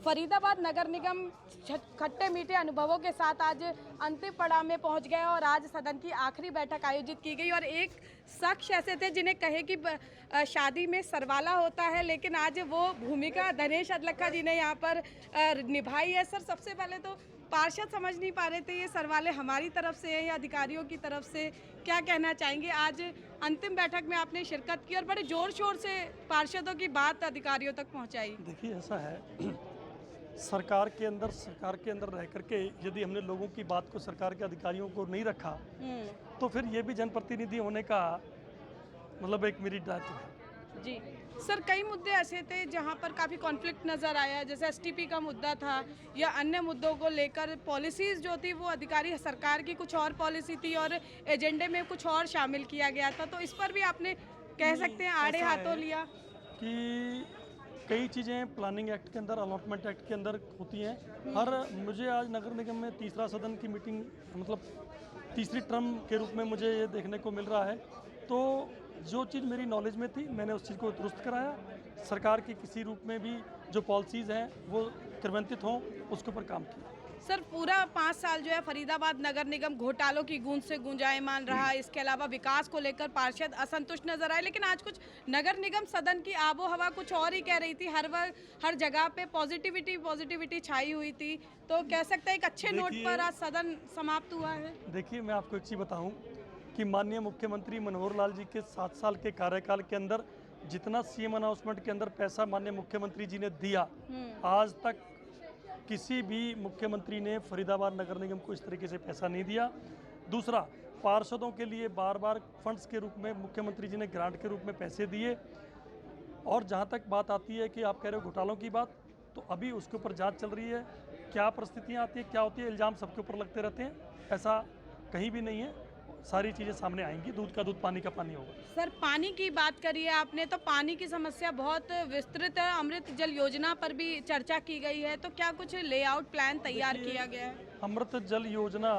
फरीदाबाद नगर निगम खट्टे मीठे अनुभवों के साथ आज अंतिम पड़ाव में पहुंच गए और आज सदन की आखिरी बैठक आयोजित की गई। और एक शख्स ऐसे थे जिन्हें कहे कि शादी में सरवाला होता है, लेकिन आज वो भूमिका धनेश अदलखा जी ने यहाँ पर निभाई है। सर, सबसे पहले तो पार्षद समझ नहीं पा रहे थे ये सरवाले हमारी तरफ से हैं या अधिकारियों की तरफ से, क्या कहना चाहेंगे? आज अंतिम बैठक में आपने शिरकत की और बड़े जोर शोर से पार्षदों की बात अधिकारियों तक पहुंचाई। देखिए, ऐसा है सरकार के अंदर रह करके यदि हमने लोगों की बात को, सरकार के अधिकारियों को नहीं रखा तो फिर ये भी जनप्रतिनिधि होने का मतलब एक मेरी दायित्व है। जी सर, कई मुद्दे ऐसे थे जहां पर काफ़ी कॉन्फ्लिक्ट नज़र आया, जैसे एसटीपी का मुद्दा था या अन्य मुद्दों को लेकर पॉलिसीज़ जो थी वो अधिकारी सरकार की कुछ और पॉलिसी थी और एजेंडे में कुछ और शामिल किया गया था, तो इस पर भी आपने कह सकते हैं आड़े हाथों लिया कि कई चीज़ें प्लानिंग एक्ट के अंदर, अलॉटमेंट एक्ट के अंदर होती हैं। मुझे आज नगर निगम में तीसरा सदन की मीटिंग, मतलब तीसरी टर्म के रूप में मुझे ये देखने को मिल रहा है, तो जो चीज़ मेरी नॉलेज में थी मैंने उस चीज़ को दुरुस्त कराया। सरकार की किसी रूप में भी जो पॉलिसीज़ हैं वो क्रियान्वित हों, उसके ऊपर काम किया। सर, पूरा 5 साल जो है फरीदाबाद नगर निगम घोटालों की गूंज से गुंजायमान रहा। इसके अलावा विकास को लेकर पार्षद असंतुष्ट नजर आए, लेकिन आज कुछ नगर निगम सदन की आबो हवा कुछ और ही कह रही थी। हर जगह पे पॉजिटिविटी छाई हुई थी, तो कह सकते हैं एक अच्छे नोट पर आज सदन समाप्त हुआ है। देखिए, मैं आपको एक चीज़ बताऊं कि माननीय मुख्यमंत्री मनोहर लाल जी के 7 साल के कार्यकाल के अंदर जितना सीएम अनाउंसमेंट के अंदर पैसा माननीय मुख्यमंत्री जी ने दिया, आज तक किसी भी मुख्यमंत्री ने फरीदाबाद नगर निगम को इस तरीके से पैसा नहीं दिया। दूसरा, पार्षदों के लिए बार बार फंड्स के रूप में मुख्यमंत्री जी ने ग्रांट के रूप में पैसे दिए। और जहां तक बात आती है कि आप कह रहे हो घोटालों की बात, तो अभी उसके ऊपर जांच चल रही है। क्या परिस्थितियां आती है, क्या होती है, इल्ज़ाम सबके ऊपर लगते रहते हैं, ऐसा कहीं भी नहीं है। सारी चीज़ें सामने आएंगी, दूध का दूध पानी का पानी होगा। सर, पानी की बात करिए आपने, तो पानी की समस्या बहुत विस्तृत है। अमृत जल योजना पर भी चर्चा की गई है, तो क्या कुछ लेआउट प्लान तैयार किया गया है? अमृत जल योजना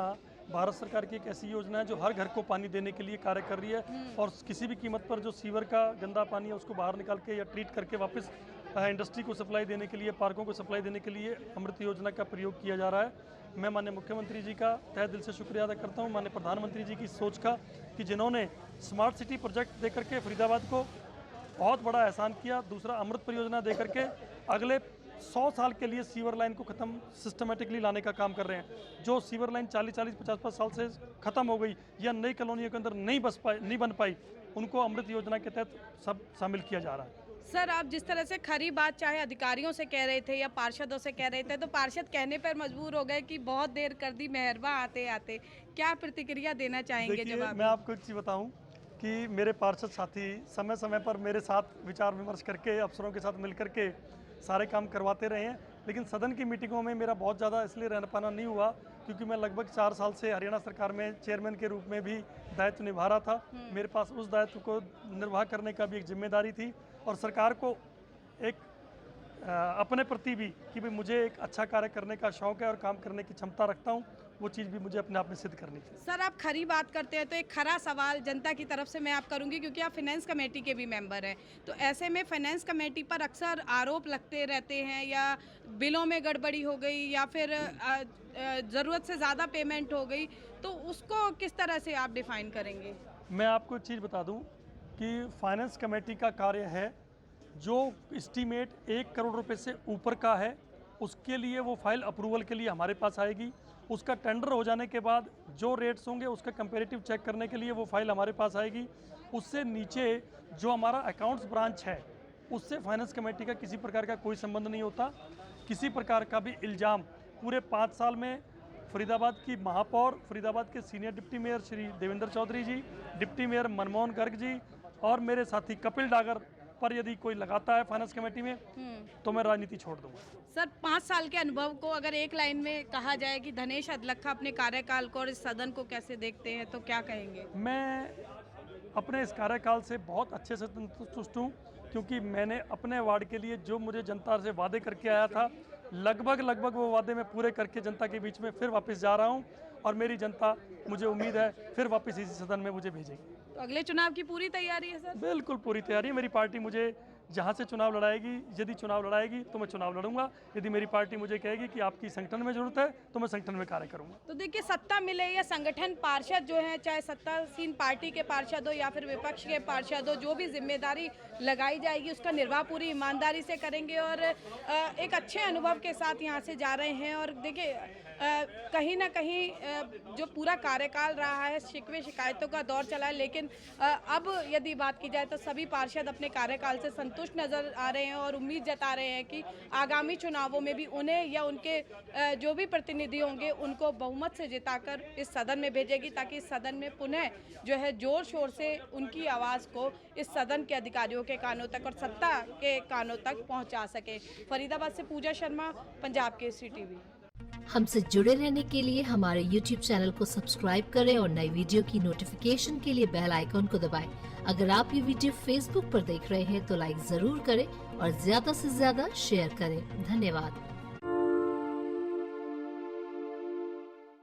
भारत सरकार की एक ऐसी योजना है जो हर घर को पानी देने के लिए कार्य कर रही है और किसी भी कीमत पर जो सीवर का गंदा पानी है उसको बाहर निकाल के या ट्रीट करके वापस इंडस्ट्री को सप्लाई देने के लिए, पार्कों को सप्लाई देने के लिए अमृत योजना का प्रयोग किया जा रहा है। मैं माननीय मुख्यमंत्री जी का तहे दिल से शुक्रिया अदा करता हूं, माननीय प्रधानमंत्री जी की सोच का, कि जिन्होंने स्मार्ट सिटी प्रोजेक्ट दे करके फरीदाबाद को बहुत बड़ा एहसान किया। दूसरा, अमृत परियोजना दे करके अगले 100 साल के लिए सीवर लाइन को ख़त्म सिस्टमेटिकली लाने का काम कर रहे हैं। जो सीवर लाइन 40-40, 50-50 साल से ख़त्म हो गई या नई कॉलोनियों के अंदर नहीं बन पाई, उनको अमृत योजना के तहत सब शामिल किया जा रहा है। सर, आप जिस तरह से खरी बात चाहे अधिकारियों से कह रहे थे या पार्षदों से कह रहे थे, तो पार्षद कहने पर मजबूर हो गए कि बहुत देर कर दी मेहरबा आते आते, क्या प्रतिक्रिया देना चाहेंगे जवाब? मैं आपको एक चीज़ बताऊं कि मेरे पार्षद साथी समय समय पर मेरे साथ विचार विमर्श करके, अफसरों के साथ मिल करके सारे काम करवाते रहे हैं, लेकिन सदन की मीटिंगों में मेरा बहुत ज़्यादा इसलिए रह पाना नहीं हुआ क्योंकि मैं लगभग 4 साल से हरियाणा सरकार में चेयरमैन के रूप में भी दायित्व निभा रहा था। मेरे पास उस दायित्व को निर्वाह करने का भी एक जिम्मेदारी थी और सरकार को एक अपने प्रति भी कि भाई मुझे एक अच्छा कार्य करने का शौक़ है और काम करने की क्षमता रखता हूँ, वो चीज़ भी मुझे अपने आप में सिद्ध करनी थी। सर, आप खरी बात करते हैं तो एक खरा सवाल जनता की तरफ से मैं आप करूंगी, क्योंकि आप फाइनेंस कमेटी के भी मेंबर हैं, तो ऐसे में फाइनेंस कमेटी पर अक्सर आरोप लगते रहते हैं या बिलों में गड़बड़ी हो गई या फिर ज़रूरत से ज़्यादा पेमेंट हो गई, तो उसको किस तरह से आप डिफाइन करेंगे? मैं आपको एक चीज़ बता दूँ कि फाइनेंस कमेटी का कार्य है, जो एस्टीमेट 1 करोड़ रुपए से ऊपर का है उसके लिए वो फाइल अप्रूवल के लिए हमारे पास आएगी। उसका टेंडर हो जाने के बाद जो रेट्स होंगे उसका कंपैरेटिव चेक करने के लिए वो फाइल हमारे पास आएगी। उससे नीचे जो हमारा अकाउंट्स ब्रांच है उससे फाइनेंस कमेटी का किसी प्रकार का कोई संबंध नहीं होता। किसी प्रकार का भी इल्ज़ाम पूरे 5 साल में फरीदाबाद की महापौर, फरीदाबाद के senior deputy mayor Shri Devendra Chaudhary ji, deputy mayor Manmohan Garg ji और मेरे साथी कपिल डागर पर यदि कोई लगाता है फाइनेंस कमेटी में तो मैं राजनीति छोड़ दूंगा। सर, 5 साल के अनुभव को अगर एक लाइन में कहा जाए कि धनेश अदलखा अपने कार्यकाल को और इस सदन को कैसे देखते हैं, तो क्या कहेंगे? मैं अपने इस कार्यकाल से बहुत अच्छे से संतुष्ट हूँ क्योंकि मैंने अपने वार्ड के लिए जो मुझे जनता से वादे करके आया था, लगभग वो वादे मैं पूरे करके जनता के बीच में फिर वापस जा रहा हूँ और मेरी जनता, मुझे उम्मीद है, फिर वापस इसी सदन में मुझे भेजेगी। तो अगले चुनाव की पूरी तैयारी है सर? बिल्कुल पूरी तैयारी है। मेरी पार्टी मुझे जहाँ से चुनाव लड़ाएगी, यदि चुनाव लड़ाएगी तो मैं चुनाव लड़ूंगा, यदि मेरी पार्टी मुझे कहेगी कि आपकी संगठन में जरूरत है तो मैं संगठन में कार्य करूंगा। तो देखिए, सत्ता मिले या संगठन, पार्षद जो हैं, चाहे सत्तासीन पार्टी के पार्षद हो या फिर विपक्ष के पार्षद हो, जो भी जिम्मेदारी लगाई जाएगी उसका निर्वाह पूरी ईमानदारी से करेंगे और एक अच्छे अनुभव के साथ यहाँ से जा रहे हैं। और देखिए, कहीं ना कहीं जो पूरा कार्यकाल रहा है शिकवे शिकायतों का दौर चला है, लेकिन अब यदि बात की जाए तो सभी पार्षद अपने कार्यकाल से संतुष्ट नजर आ रहे हैं और उम्मीद जता रहे हैं कि आगामी चुनावों में भी उन्हें या उनके जो भी प्रतिनिधि होंगे उनको बहुमत से जिताकर इस सदन में भेजेगी, ताकि इस सदन में पुनः जो है जोर शोर से उनकी आवाज़ को इस सदन के अधिकारियों के कानों तक और सत्ता के कानों तक पहुंचा सके। फरीदाबाद से पूजा शर्मा, पंजाब केसरी टीवी। हमसे जुड़े रहने के लिए हमारे YouTube चैनल को सब्सक्राइब करें और नई वीडियो की नोटिफिकेशन के लिए बेल आइकॉन को दबाएं। अगर आप ये वीडियो Facebook पर देख रहे हैं तो लाइक जरूर करें और ज्यादा से ज्यादा शेयर करें। धन्यवाद।